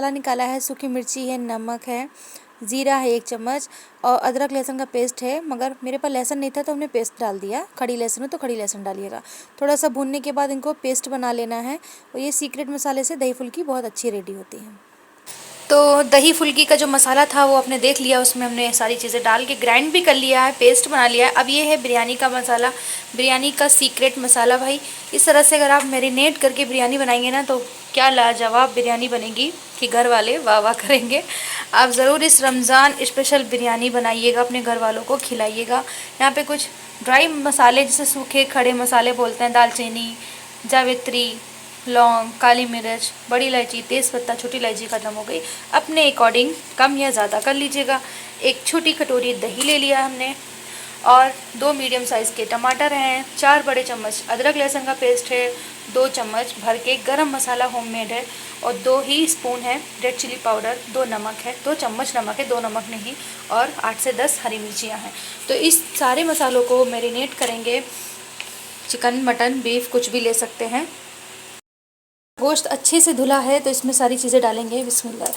मसाला निकाला है, सूखी मिर्ची है, नमक है, ज़ीरा है 1 चम्मच और अदरक लहसुन का पेस्ट है। मगर मेरे पास लहसुन नहीं था तो हमने पेस्ट डाल दिया। खड़ी लहसुन हो तो खड़ी लहसुन डालिएगा। थोड़ा सा भूनने के बाद इनको पेस्ट बना लेना है और ये सीक्रेट मसाले से दही फुल्की बहुत अच्छी रेडी होती है। तो दही फुल्की का जो मसाला था वो आपने देख लिया, उसमें हमने सारी चीज़ें डाल के ग्राइंड भी कर लिया है, पेस्ट बना लिया है। अब ये है बिरयानी का मसाला, बिरयानी का सीक्रेट मसाला भाई। इस तरह से अगर आप मैरिनेट करके बिरयानी बनाएंगे ना तो क्या लाजवाब बिरयानी बनेगी कि घर वाले वाह वाह करेंगे। आप ज़रूर इस रमज़ान स्पेशल बिरयानी बनाइएगा, अपने घर वालों को खिलाइएगा। यहाँ पे कुछ ड्राई मसाले जैसे सूखे खड़े मसाले बोलते हैं, दालचीनी, जावित्री, लौंग, काली मिर्च, बड़ी इलायची, तेज़पत्ता, छोटी इलायची ख़त्म हो गई। अपने अकॉर्डिंग कम या ज़्यादा कर लीजिएगा। एक छोटी कटोरी दही ले लिया हमने और 2 मीडियम साइज़ के टमाटर हैं, 4 बड़े चम्मच अदरक लहसुन का पेस्ट है, 2 चम्मच भर के गरम मसाला होममेड है और 2 ही स्पून है रेड चिली पाउडर, 2 नमक है, 2 चम्मच नमक है, 2 नमक नहीं, और 8 से 10 हरी मिर्चियाँ हैं। तो इस सारे मसालों को मैरिनेट करेंगे। चिकन, मटन, बीफ कुछ भी ले सकते हैं। गोश्त अच्छे से धुला है तो इसमें सारी चीज़ें डालेंगे। बिस्मिल्लाह।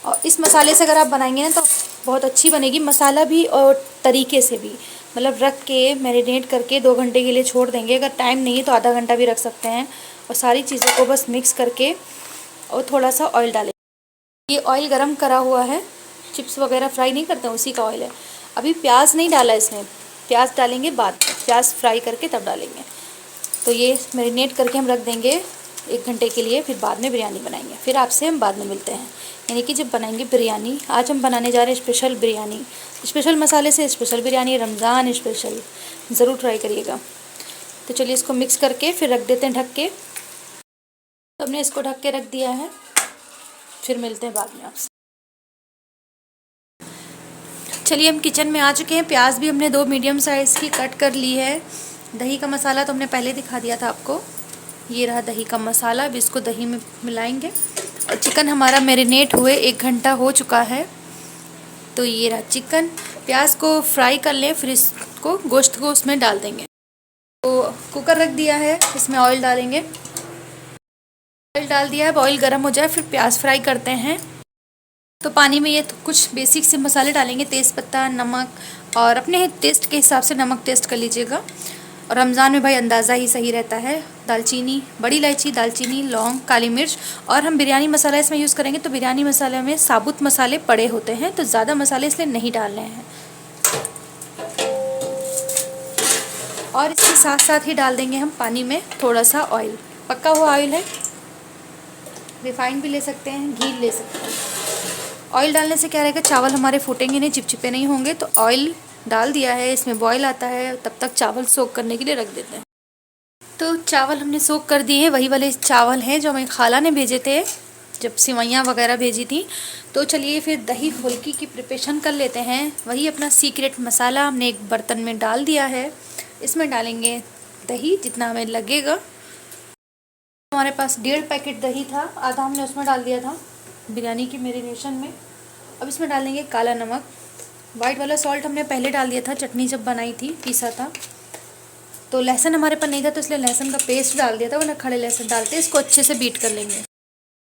और इस मसाले से अगर आप बनाएंगे ना तो बहुत अच्छी बनेगी। मसाला भी और तरीके से भी, मतलब रख के मैरिनेट करके 2 घंटे के लिए छोड़ देंगे। अगर टाइम नहीं है तो आधा घंटा भी रख सकते हैं। और सारी चीज़ों को बस मिक्स करके और थोड़ा सा ऑयल डालेंगे। ये ऑयल गरम करा हुआ है, चिप्स वगैरह फ्राई नहीं करते हैं उसी का ऑयल है। अभी प्याज नहीं डाला इसमें, प्याज डालेंगे बाद में, प्याज फ्राई करके तब डालेंगे। तो ये मैरिनेट करके हम रख देंगे 1 घंटे के लिए, फिर बाद में बिरयानी बनाएंगे। फिर आपसे हम बाद में मिलते हैं, यानी कि जब बनाएंगे बिरयानी। आज हम बनाने जा रहे हैं स्पेशल बिरयानी, स्पेशल मसाले से स्पेशल बिरयानी, रमज़ान स्पेशल। ज़रूर ट्राई करिएगा। तो चलिए इसको मिक्स करके फिर रख देते हैं ढक के। तो हमने इसको ढक के रख दिया है, फिर मिलते हैं बाद में आपसे। चलिए हम किचन में आ चुके हैं। प्याज भी हमने 2 मीडियम साइज़ की कट कर ली है। दही का मसाला तो हमने पहले दिखा दिया था आपको। ये रहा दही का मसाला, अब इसको दही में मिलाएंगे। और चिकन हमारा मैरिनेट हुए 1 घंटा हो चुका है। तो ये रहा चिकन। प्याज को फ्राई कर लें, फिर इसको गोश्त को उसमें डाल देंगे। तो कुकर रख दिया है, इसमें ऑयल डालेंगे। ऑयल डाल दिया है, अब ऑयल गर्म हो जाए फिर प्याज फ्राई करते हैं। तो पानी में ये कुछ बेसिक से मसाले डालेंगे, तेज़पत्ता, नमक, और अपने टेस्ट के हिसाब से नमक टेस्ट कर लीजिएगा। और रमज़ान में भाई अंदाज़ा ही सही रहता है। दालचीनी, बड़ी इलायची, दालचीनी, लौंग, काली मिर्च, और हम बिरयानी मसाला इसमें यूज़ करेंगे तो बिरयानी मसाले में साबुत मसाले पड़े होते हैं, तो ज़्यादा मसाले इसलिए नहीं डालने हैं। और इसके साथ साथ ही डाल देंगे हम पानी में थोड़ा सा ऑयल, पक्का हुआ ऑयल है, रिफाइंड भी ले सकते हैं, घी ले सकते हैं। ऑयल डालने से क्या रहेगा, चावल हमारे फूटेंगे नहीं, चिपचिपे नहीं होंगे। तो ऑयल डाल दिया है, इसमें बॉईल आता है, तब तक चावल सोक करने के लिए रख देते हैं। तो चावल हमने सोक कर दिए हैं, वही वाले चावल हैं जो हमें खाला ने भेजे थे जब सिवैयाँ वगैरह भेजी थी। तो चलिए फिर दही फुल्की की प्रिपरेशन कर लेते हैं। वही अपना सीक्रेट मसाला हमने एक बर्तन में डाल दिया है। इसमें डालेंगे दही जितना हमें लगेगा। हमारे पास 1.5 पैकेट दही था, आधा हमने उसमें डाल दिया था बिरयानी की मैरिनेशन में। अब इसमें डालेंगे काला नमक। वाइट वाला सॉल्ट हमने पहले डाल दिया था, चटनी जब बनाई थी, पीसा था। तो लहसुन हमारे पास नहीं था तो इसलिए लहसुन का पेस्ट डाल दिया था, वरना खड़े लहसुन डालते। इसको अच्छे से बीट कर लेंगे।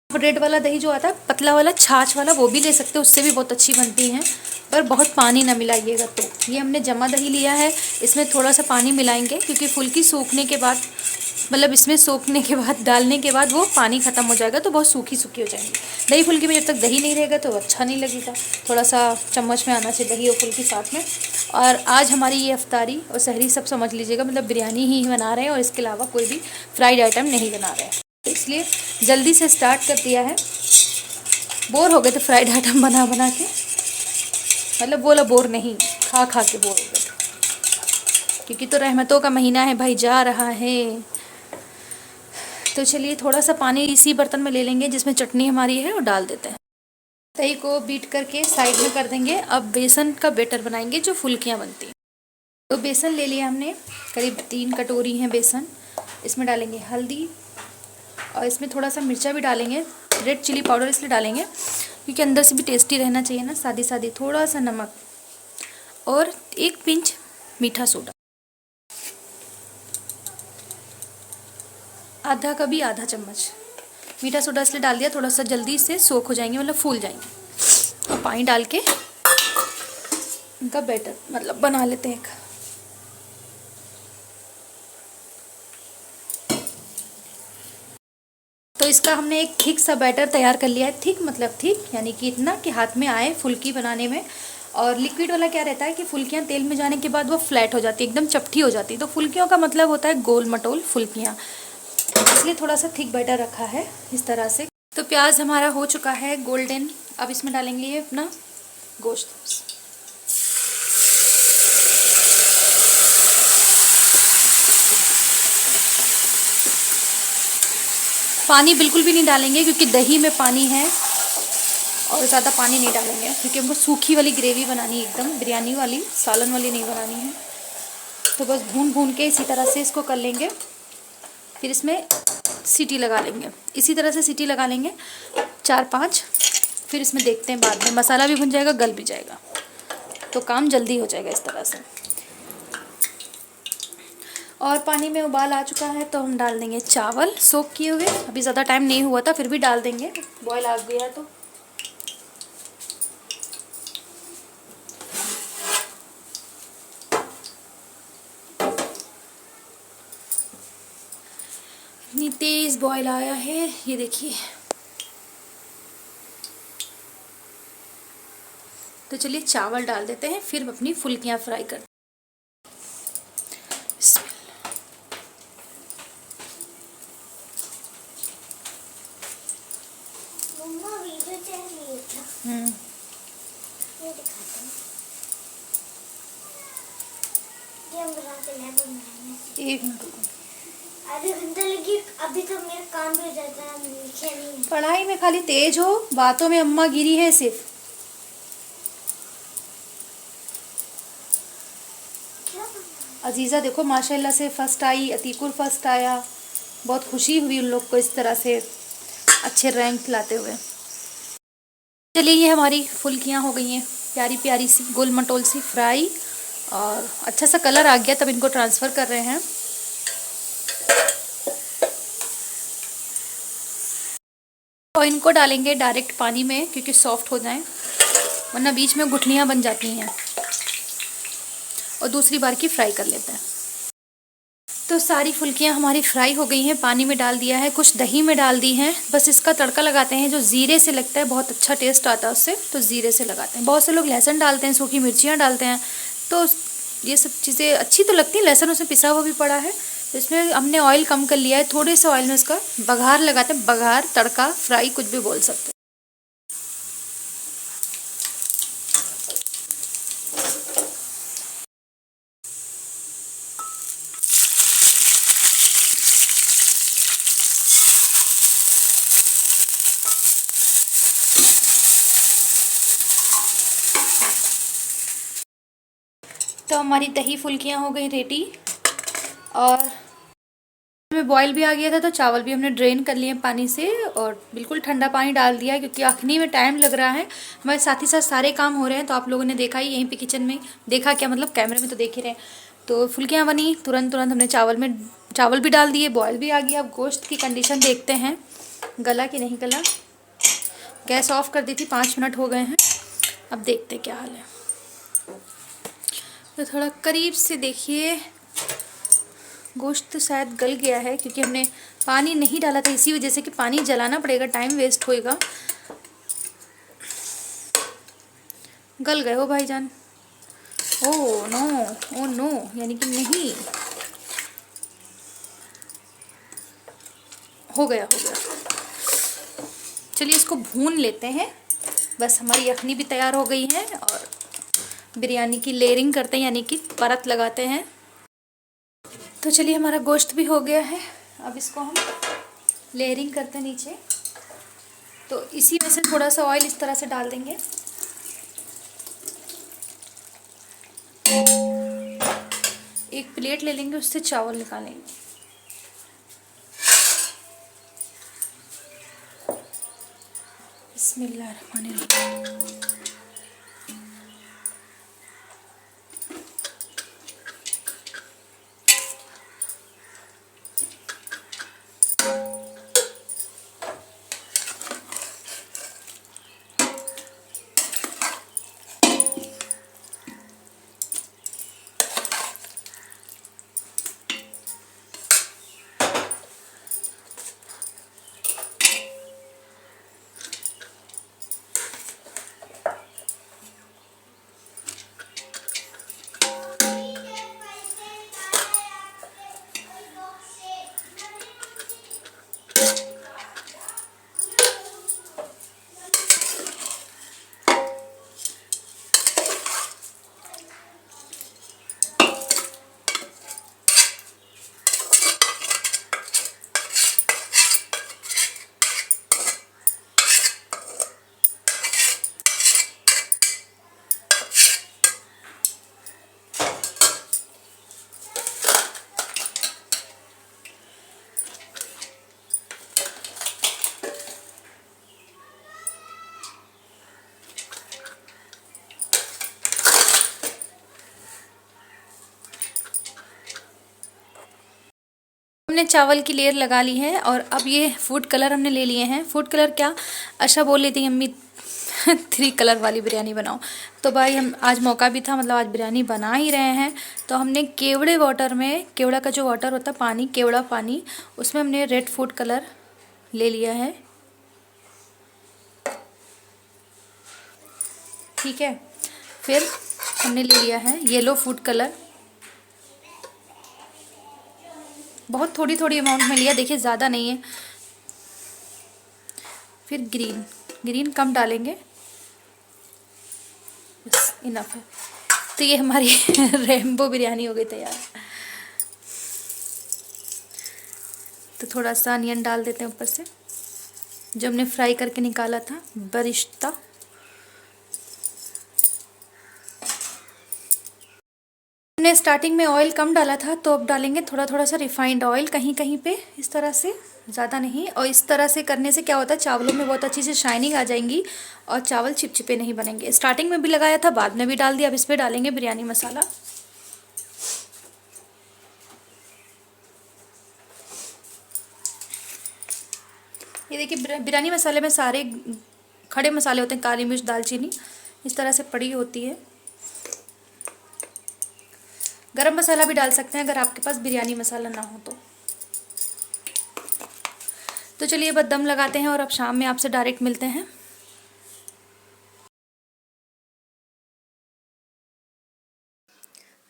रेड वाला दही जो आता है, पतला वाला छाछ वाला, वो भी ले सकते हैं, उससे भी बहुत अच्छी बनती हैं, पर बहुत पानी ना मिलाइएगा। तो ये हमने जमा दही लिया है, इसमें थोड़ा सा पानी मिलाएंगे क्योंकि फुल्की सूखने के बाद, मतलब इसमें सोखने के बाद, डालने के बाद वो पानी ख़त्म हो जाएगा तो बहुत सूखी सूखी हो जाएगी। दही फुल्की में जब तक दही नहीं रहेगा तो अच्छा नहीं लगेगा। थोड़ा सा चम्मच में आना चाहिए दही और फुल्की साथ में। और आज हमारी ये अफ्तारी और सहरी सब समझ लीजिएगा, मतलब बिरयानी ही बना रहे हैं और इसके अलावा कोई भी फ्राइड आइटम नहीं बना रहे हैं, इसलिए जल्दी से स्टार्ट कर दिया है। बोर हो गए थे फ्राइड आइटम बना बना के, मतलब बोला बोर नहीं, खा खा के बोर हो गए थे, क्योंकि तो रहमतों का महीना है भाई, जा रहा है। तो चलिए थोड़ा सा पानी इसी बर्तन में ले लेंगे जिसमें चटनी हमारी है और डाल देते हैं। दही को बीट करके साइड में कर देंगे। अब बेसन का बैटर बनाएंगे जो फुल्कियाँ बनती हैं। तो बेसन ले लिया हमने, करीब 3 कटोरी है बेसन। इसमें डालेंगे हल्दी और इसमें थोड़ा सा मिर्चा भी डालेंगे, रेड चिली पाउडर इसलिए डालेंगे क्योंकि अंदर से भी टेस्टी रहना चाहिए ना, सादी सादी। थोड़ा सा नमक और 1 पिंच मीठा सोडा, आधा का भी आधा चम्मच। मीठा सोडा इसलिए डाल दिया, थोड़ा सा जल्दी से सोख हो जाएंगे, मतलब फूल जाएंगे। और पानी डाल के इनका बैटर मतलब बना लेते हैं एक। तो इसका हमने एक थिक सा बैटर तैयार कर लिया है। थिक मतलब थिक यानी कि इतना कि हाथ में आए फुल्की बनाने में। और लिक्विड वाला क्या रहता है कि फुल्कियाँ तेल में जाने के बाद वो फ्लैट हो जाती है, एकदम चपटी हो जाती है। तो फुल्कियों का मतलब होता है गोल मटोल फुल्कियाँ, इसलिए थोड़ा सा थिक बैटर रखा है इस तरह से। तो प्याज हमारा हो चुका है गोल्डन। अब इसमें डालेंगे ये अपना गोश्त। पानी बिल्कुल भी नहीं डालेंगे क्योंकि दही में पानी है, और ज़्यादा पानी नहीं डालेंगे क्योंकि हमको सूखी वाली ग्रेवी बनानी है, एकदम बिरयानी वाली, सालन वाली नहीं बनानी है। तो बस भून भून के इसी तरह से इसको कर लेंगे। फिर इसमें सीटी लगा लेंगे, इसी तरह से सीटी लगा लेंगे 4-5। फिर इसमें देखते हैं बाद में, मसाला भी भुन जाएगा, गल भी जाएगा, तो काम जल्दी हो जाएगा इस तरह से। और पानी में उबाल आ चुका है तो हम डाल देंगे चावल सोक किए हुए। अभी ज़्यादा टाइम नहीं हुआ था फिर भी डाल देंगे, बॉयल आ गया तो। इतनी तेज़ बॉयल आया है ये देखिए। तो चलिए चावल डाल देते हैं, फिर अपनी फुल्कियाँ फ्राई करते हैं। एक मिनट रुको। आधे घंटे लगी, अभी तो मेरा काम भी हो जाता है, लिखे नहीं है। पढ़ाई में खाली तेज हो, बातों में अम्मा गिरी है सिर्फ। अजीज़ा देखो माशाल्लाह से फर्स्ट आई, अतीकुर फर्स्ट आया, बहुत खुशी हुई उन लोग को इस तरह से अच्छे रैंक लाते हुए। चलिए ये हमारी फुल्कियाँ हो गई हैं प्यारी प्यारी सी गोल मटोल सी फ्राई, और अच्छा सा कलर आ गया, तब इनको ट्रांसफ़र कर रहे हैं। और इनको डालेंगे डायरेक्ट पानी में क्योंकि सॉफ्ट हो जाएं, वरना बीच में गुठलियाँ बन जाती हैं। और दूसरी बार की फ्राई कर लेते हैं। तो सारी फुल्कियाँ हमारी फ्राई हो गई हैं, पानी में डाल दिया है, कुछ दही में डाल दी हैं। बस इसका तड़का लगाते हैं जो ज़ीरे से लगता है, बहुत अच्छा टेस्ट आता है उससे, तो ज़ीरे से लगाते हैं। बहुत से लोग लहसुन डालते हैं, सूखी मिर्चियाँ डालते हैं, तो ये सब चीज़ें अच्छी तो लगती हैं। लहसुन उसमें पिसा हुआ भी पड़ा है, तो इसमें हमने ऑयल कम कर लिया है, थोड़े से ऑयल में उसका बघार लगाते हैं। बघार, तड़का, फ्राई कुछ भी बोल सकते हैं। तो हमारी दही फुल्कियाँ हो गई रेडी, और में बॉयल भी आ गया था, तो चावल भी हमने ड्रेन कर लिए पानी से, और बिल्कुल ठंडा पानी डाल दिया है क्योंकि अखनी में टाइम लग रहा है। हमारे साथ ही साथ सारे काम हो रहे हैं, तो आप लोगों ने देखा ही यहीं पे किचन में, देखा क्या मतलब कैमरे में तो देख ही रहे हैं। तो फुल्कियाँ बनी, तुरंत हमने चावल भी डाल दिए, बॉयल भी आ गया। अब गोश्त की कंडीशन देखते हैं, गला कि नहीं गला। गैस ऑफ कर दी थी, 5 मिनट हो गए हैं, अब देखते क्या हाल है। तो थोड़ा करीब से देखिए, गोश्त तो शायद गल गया है क्योंकि हमने पानी नहीं डाला था, इसी वजह से कि पानी जलाना पड़ेगा, टाइम वेस्ट होएगा। गल गए हो भाईजान। ओह नो, ओह नो, यानी कि नहीं हो गया। चलिए इसको भून लेते हैं। बस हमारी यखनी भी तैयार हो गई है, और बिरयानी की लेयरिंग करते हैं, यानी कि परत लगाते हैं। तो चलिए हमारा गोश्त भी हो गया है, अब इसको हम लेयरिंग करते हैं नीचे। तो इसी में से थोड़ा सा ऑयल इस तरह से डाल देंगे। एक प्लेट ले लेंगे, उससे चावल निकालेंगे। बिस्मिल्लाहिर्रहमानिर्रहीम। हमने चावल की लेयर लगा ली है और अब ये फूड कलर हमने ले लिए हैं। फूड कलर क्या, अच्छा बोल लेती अम्मी 3 कलर वाली बिरयानी बनाओ। तो भाई हम आज मौका भी था, मतलब आज बिरयानी बना ही रहे हैं। तो हमने केवड़े वाटर में, केवड़ा का जो वाटर होता है पानी, केवड़ा पानी, उसमें हमने रेड फूड कलर ले लिया है। ठीक है, फिर हमने ले लिया है येलो फूड कलर, बहुत थोड़ी थोड़ी अमाउंट में लिया, देखिए ज़्यादा नहीं है। फिर ग्रीन, ग्रीन कम डालेंगे, बस इनफ है। तो ये हमारी रेनबो बिरयानी हो गई तैयार। तो थोड़ा सा अनियन डाल देते हैं ऊपर से, जो हमने फ्राई करके निकाला था बरिश्ता। हमने स्टार्टिंग में ऑयल कम डाला था, तो अब डालेंगे थोड़ा थोड़ा सा रिफाइंड ऑयल कहीं कहीं पे, इस तरह से, ज़्यादा नहीं। और इस तरह से करने से क्या होता है, चावलों में बहुत अच्छी से शाइनिंग आ जाएंगी और चावल चिपचिपे नहीं बनेंगे। स्टार्टिंग में भी लगाया था, बाद में भी डाल दिया। अब इस पर डालेंगे बिरयानी मसाला। ये देखिए बिरयानी मसाले में सारे खड़े मसाले होते हैं, काली मिर्च, दालचीनी इस तरह से पड़ी होती है। गरम मसाला भी डाल सकते हैं अगर आपके पास बिरयानी मसाला ना हो तो चलिए बस दम लगाते हैं और अब शाम में आपसे डायरेक्ट मिलते हैं।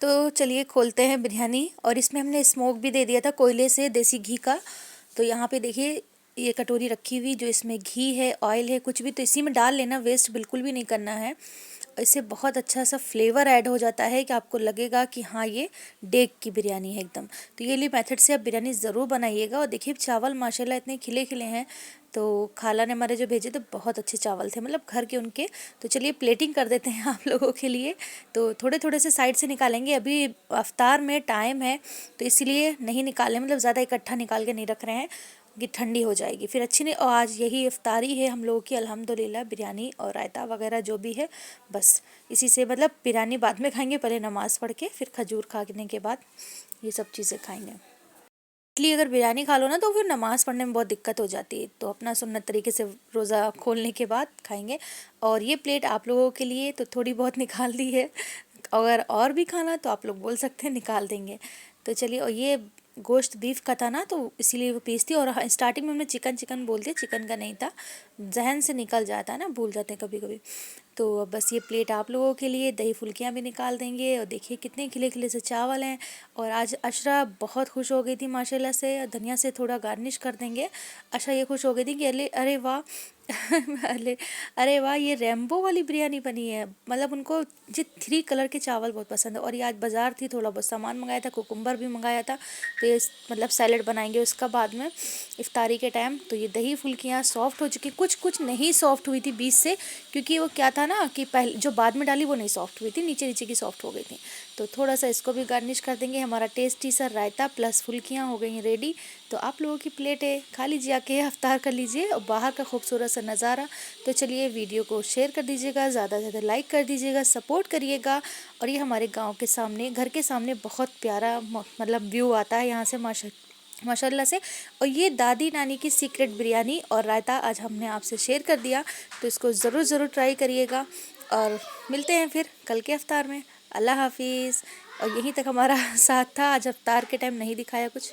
तो चलिए खोलते हैं बिरयानी, और इसमें हमने स्मोक भी दे दिया था कोयले से, देसी घी का। तो यहाँ पे देखिए ये कटोरी रखी हुई, जो इसमें घी है, ऑयल है, कुछ भी तो इसी में डाल लेना, वेस्ट बिल्कुल भी नहीं करना है। इससे बहुत अच्छा सा फ्लेवर ऐड हो जाता है कि आपको लगेगा कि हाँ ये डेग की बिरयानी है एकदम। तो ये लिए मेथड से आप बिरयानी ज़रूर बनाइएगा। और देखिए चावल माशाल्लाह इतने खिले खिले हैं। तो खाला ने हमारे जो भेजे तो बहुत अच्छे चावल थे, मतलब घर के उनके। तो चलिए प्लेटिंग कर देते हैं आप लोगों के लिए। तो थोड़े थोड़े से साइड से निकालेंगे, अभी अफ्तार में टाइम है तो इसीलिए नहीं निकालें, मतलब ज़्यादा इकट्ठा निकाल के नहीं रख रहे हैं कि ठंडी हो जाएगी फिर अच्छी नहीं। और आज यही इफ्तारी है हम लोगों की अल्हम्दुलिल्लाह, बिरयानी और रायता वगैरह जो भी है, बस इसी से, मतलब बिरयानी बाद में खाएंगे, पहले नमाज़ पढ़ के फिर खजूर खाने के बाद ये सब चीज़ें खाएंगे। इसलिए अगर बिरयानी खा लो ना तो फिर नमाज़ पढ़ने में बहुत दिक्कत हो जाती है, तो अपना सुन्नत तरीके से रोज़ा खोलने के बाद खाएंगे। और ये प्लेट आप लोगों के लिए तो थोड़ी बहुत निकाल दी है, अगर और भी खाना तो आप लोग बोल सकते हैं, निकाल देंगे। तो चलिए, और ये गोश्त बीफ का था ना, तो इसीलिए वो पीस थी। और स्टार्टिंग में हमने चिकन चिकन बोल दिया, चिकन का नहीं था, जहन से निकल जाता है ना, भूल जाते हैं कभी कभी। तो अब बस ये प्लेट आप लोगों के लिए, दही फुल्कियाँ भी निकाल देंगे। और देखिए कितने खिले खिले से चावल हैं। और आज अशरा बहुत खुश हो गई थी माशाल्लाह से, धनिया से थोड़ा गार्निश कर देंगे। अशरा ये खुश हो गई थी कि अरे अरे वाह अरे वाह ये रेम्बो वाली बिरयानी बनी है, मतलब उनको जी 3 कलर के चावल बहुत पसंद है। और ये आज बाज़ार थी, थोड़ा बहुत सामान मंगाया था, कुकुम्बर भी मंगाया था। तो ये मतलब सैलेड बनाएंगे उसका बाद में इफ्तारी के टाइम। तो ये दही फुल्कियाँ सॉफ्ट हो चुकी, कुछ कुछ नहीं सॉफ्ट हुई थी बीच से, क्योंकि वो क्या था ना कि पहले जो बाद में डाली वो नहीं सॉफ्ट हुई थी, नीचे नीचे की सॉफ्ट हो गई थी। तो थोड़ा सा इसको भी गार्निश कर देंगे। हमारा टेस्टी सा रायता प्लस फुल्कियाँ हो गई हैं रेडी। तो आप लोगों की प्लेट है, खा लीजिए आके, इफ्तार कर लीजिए। और बाहर का खूबसूरत सा नज़ारा। तो चलिए वीडियो को शेयर कर दीजिएगा, ज़्यादा से ज़्यादा लाइक कर दीजिएगा, सपोर्ट करिएगा। और ये हमारे गांव के सामने, घर के सामने बहुत प्यारा मतलब व्यू आता है यहाँ से माशाल्लाह से। और ये दादी नानी की सीक्रेट बिरयानी और रायता आज हमने आपसे शेयर कर दिया, तो इसको ज़रूर ज़रूर ट्राई करिएगा। और मिलते हैं फिर कल के इफ्तार में। अल्लाह हाफिज़। और यहीं तक हमारा साथ था, आज इफ्तार के टाइम नहीं दिखाया कुछ।